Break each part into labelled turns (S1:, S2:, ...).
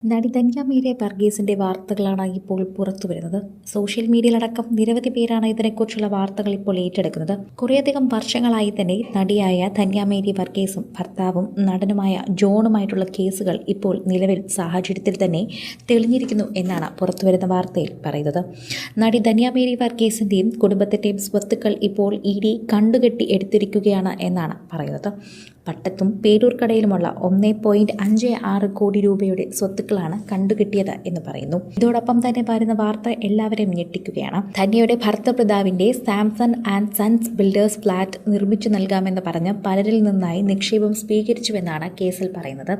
S1: നടി ധന്യ വർഗീസിന്റെ വാർത്തകളാണ് ഇപ്പോൾ പുറത്തുവരുന്നത്. സോഷ്യൽ മീഡിയയിലടക്കം നിരവധി പേരാണ് ഇതിനെക്കുറിച്ചുള്ള വാർത്തകൾ ഇപ്പോൾ ഏറ്റെടുക്കുന്നത്. കുറേയധികം വർഷങ്ങളായി തന്നെ നടിയായ ധന്യ വർഗീസും ഭർത്താവും നടനുമായ ജോണുമായിട്ടുള്ള കേസുകൾ ഇപ്പോൾ നിലവിൽ സാഹചര്യത്തിൽ തന്നെ തെളിഞ്ഞിരിക്കുന്നു എന്നാണ് പുറത്തുവരുന്ന വാർത്തയിൽ പറയുന്നത്. നടി ധന്യ വർഗീസിന്റെയും കുടുംബത്തിന്റെയും സ്വത്തുക്കൾ ഇപ്പോൾ ഇഡി കണ്ടുകെട്ടി എടുത്തിരിക്കുകയാണ് എന്നാണ് പറയുന്നത്. പട്ടത്തും പേരൂർക്കടയിലുമുള്ള 1.56 കോടി രൂപയുടെ സ്വത്തുക്കളാണ് കണ്ടുകിട്ടിയത് എന്ന് പറയുന്നു. ഇതോടൊപ്പം തന്നെ വരുന്ന വാർത്ത എല്ലാവരെയും ഞെട്ടിക്കുകയാണ്. ധന്യയുടെ ഭർത്തൃപിതാവിന്റെ Samson and sons builders flat നിർമ്മിച്ചു നൽകാമെന്ന് പറഞ്ഞ് പലരിൽ നിന്നായി നിക്ഷേപം സ്വീകരിച്ചുവെന്നാണ് കേസിൽ പറയുന്നത്.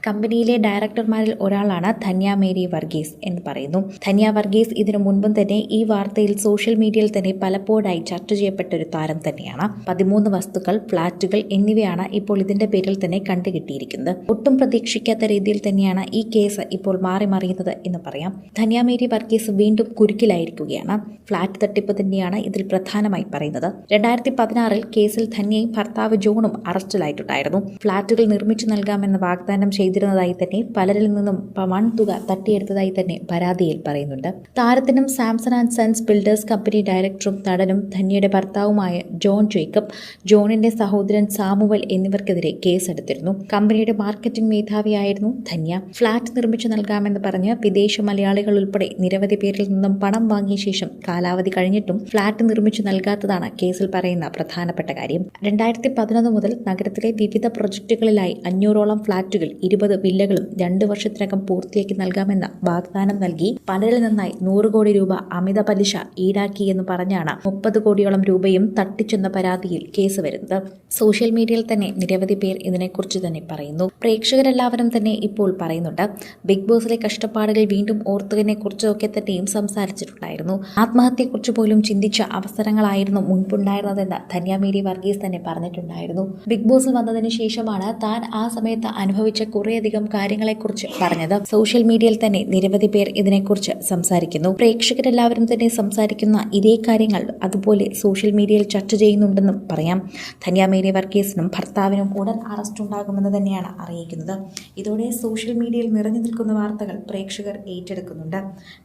S1: കമ്പനിയിലെ ഡയറക്ടർമാരിൽ ഒരാളാണ് ധന്യ വർഗീസ് എന്ന് പറയുന്നു. ധന്യ വർഗീസ് ഇതിനു മുൻപും തന്നെ ഈ വാർത്തയിൽ സോഷ്യൽ മീഡിയയിൽ തന്നെ പലപ്പോഴായി ചർച്ച ചെയ്യപ്പെട്ട ഒരു താരം തന്നെയാണ്. 13 വസ്തുക്കൾ, ഫ്ളാറ്റുകൾ എന്നിവയാണ് ഇപ്പോൾ ഇതിന്റെ പേരിൽ തന്നെ കണ്ടുകിട്ടിയിരിക്കുന്നത്. ഒട്ടും പ്രതീക്ഷിക്കാത്ത രീതിയിൽ തന്നെയാണ് ഈ കേസ് ഇപ്പോൾ മാറി മറിയുന്നത് എന്ന് പറയാം. ധന്യ വർഗീസ് വീണ്ടും കുരുക്കിലായിരിക്കുകയാണ്. ഫ്ളാറ്റ് തട്ടിപ്പ് തന്നെയാണ് ഇതിൽ പ്രധാനമായി പറയുന്നത്. 2016 കേസിൽ ധന്യയും ഭർത്താവ് ജോണും അറസ്റ്റിലായിട്ടുണ്ടായിരുന്നു. ഫ്ളാറ്റുകൾ നിർമ്മിച്ചു നൽകാമെന്ന് വാഗ്ദാനം ചെയ്തിരുന്നതായി തന്നെ പലരിൽ നിന്നും വൻ തുക തട്ടിയെടുത്തതായി തന്നെ പരാതിയിൽ പറയുന്നുണ്ട്. താരത്തിനും Samson and sons builders company ഡയറക്ടറും നടനും ധന്യയുടെ ഭർത്താവുമായ ജോൺ ജേക്കബ്, ജോണിന്റെ സഹോദരൻ സാമുവൽ എന്നിവർക്കെതിരെ കേസെടുത്തിരുന്നു. കമ്പനിയുടെ മാർക്കറ്റിംഗ് മേധാവിയായിരുന്നു ധന്യ. ഫ്ളാറ്റ് നിർമ്മിച്ചു നൽകാമെന്ന് പറഞ്ഞ് വിദേശ മലയാളികൾ ഉൾപ്പെടെ നിരവധി പേരിൽ നിന്നും പണം വാങ്ങിയ ശേഷം കാലാവധി കഴിഞ്ഞിട്ടും ഫ്ളാറ്റ് നിർമ്മിച്ചു നൽകാത്തതാണ് കേസിൽ പറയുന്ന പ്രധാനപ്പെട്ട കാര്യം. 2011 മുതൽ നഗരത്തിലെ വിവിധ പ്രൊജക്ടുകളിലായി 500ഓളം ഫ്ളാറ്റുകൾ, 20 വില്ലകളും 2 വർഷത്തിനകം പൂർത്തിയാക്കി നൽകാമെന്ന് വാഗ്ദാനം നൽകി പലരിൽ നിന്നായി 100 കോടി രൂപ അമിത പലിശ ഈടാക്കിയെന്ന് പറഞ്ഞാണ് 30 കോടിയോളം രൂപയും തട്ടിച്ചെന്ന പരാതിയിൽ കേസ് വരുന്നത്. സോഷ്യൽ മീഡിയയിൽ തന്നെ നിരവധി പേർ ഇതിനെക്കുറിച്ച് തന്നെ പറയുന്നു. പ്രേക്ഷകരെല്ലാവരും തന്നെ ഇപ്പോൾ പറയുന്നുണ്ട്. ബിഗ് ബോസിലെ കഷ്ടപ്പാടുകൾ വീണ്ടും ഓർത്തതിനെ കുറിച്ചൊക്കെ തന്നെയും സംസാരിച്ചിട്ടുണ്ടായിരുന്നു. ആത്മഹത്യയെക്കുറിച്ച് പോലും ചിന്തിച്ച അവസരങ്ങളായിരുന്നു മുൻപുണ്ടായിരുന്നതെന്ന് ധന്യ വർഗീസ് തന്നെ പറഞ്ഞിട്ടുണ്ടായിരുന്നു. ബിഗ് ബോസിൽ വന്നതിന് ശേഷമാണ് താൻ ആ സമയത്ത് അനുഭവിച്ച കുറേയധികം കാര്യങ്ങളെക്കുറിച്ച് പറഞ്ഞത്. സോഷ്യൽ മീഡിയയിൽ തന്നെ നിരവധി പേർ ഇതിനെക്കുറിച്ച് സംസാരിക്കുന്നു. പ്രേക്ഷകരെല്ലാവരും തന്നെ സംസാരിക്കുന്ന ഇതേ കാര്യങ്ങൾ അതുപോലെ സോഷ്യൽ മീഡിയയിൽ ചർച്ച ചെയ്യുന്നുണ്ടെന്നും പറയാം. ധന്യ വർഗീസിനും ഭർത്താവിനും ഉടൻ അറസ്റ്റ് ഉണ്ടാകുമെന്ന് തന്നെയാണ് അറിയിക്കുന്നത്. ഇതോടെ സോഷ്യൽ മീഡിയയിൽ നിറഞ്ഞു നിൽക്കുന്ന വാർത്തകൾ പ്രേക്ഷകർ ഏറ്റെടുക്കുന്നുണ്ട്.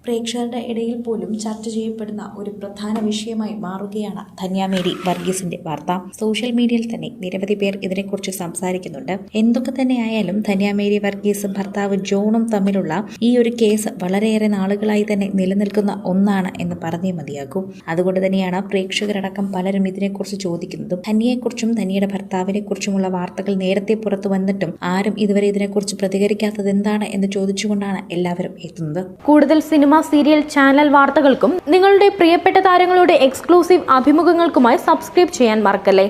S1: പ്രേക്ഷകരുടെ ഇടയിൽ പോലും ചർച്ച ചെയ്യപ്പെടുന്ന ഒരു പ്രധാന വിഷയമായി മാറുകയാണ് ധന്യ വർഗീസിന്റെ വാർത്ത. സോഷ്യൽ മീഡിയയിൽ തന്നെ നിരവധി പേർ ഇതിനെക്കുറിച്ച് സംസാരിക്കുന്നുണ്ട്. എന്തൊക്കെ തന്നെയായാലും ധന്യ വർഗീസും ഭർത്താവ് ജോണും തമ്മിലുള്ള ഈ ഒരു കേസ് വളരെയേറെ നാളുകളായി തന്നെ നിലനിൽക്കുന്ന ഒന്നാണ് എന്ന് പറഞ്ഞേ മതിയാകൂ. അതുകൊണ്ട് തന്നെയാണ് പ്രേക്ഷകരടക്കം പലരും ഇതിനെക്കുറിച്ച് ചോദിക്കുന്നതും. ധന്യയെക്കുറിച്ചും ധന്യയുടെ ഭർത്താവിനെ കുറിച്ചുമുള്ള വാർത്തകൾ നേരത്തെ പുറത്തു വന്നിട്ടും ആരും ഇതുവരെ ഇതിനെക്കുറിച്ച് പ്രതികരിക്കാത്തത് എന്താണ് എന്ന് ചോദിച്ചുകൊണ്ടാണ് എല്ലാവരും എത്തുന്നത്.
S2: കൂടുതൽ സിനിമ, സീരിയൽ, ചാനൽ വാർത്തകൾക്കും നിങ്ങളുടെ പ്രിയപ്പെട്ട താരങ്ങളുടെ എക്സ്ക്ലൂസീവ് അഭിമുഖങ്ങൾക്കുമായി സബ്സ്ക്രൈബ് ചെയ്യാൻ മറക്കല്ലേ.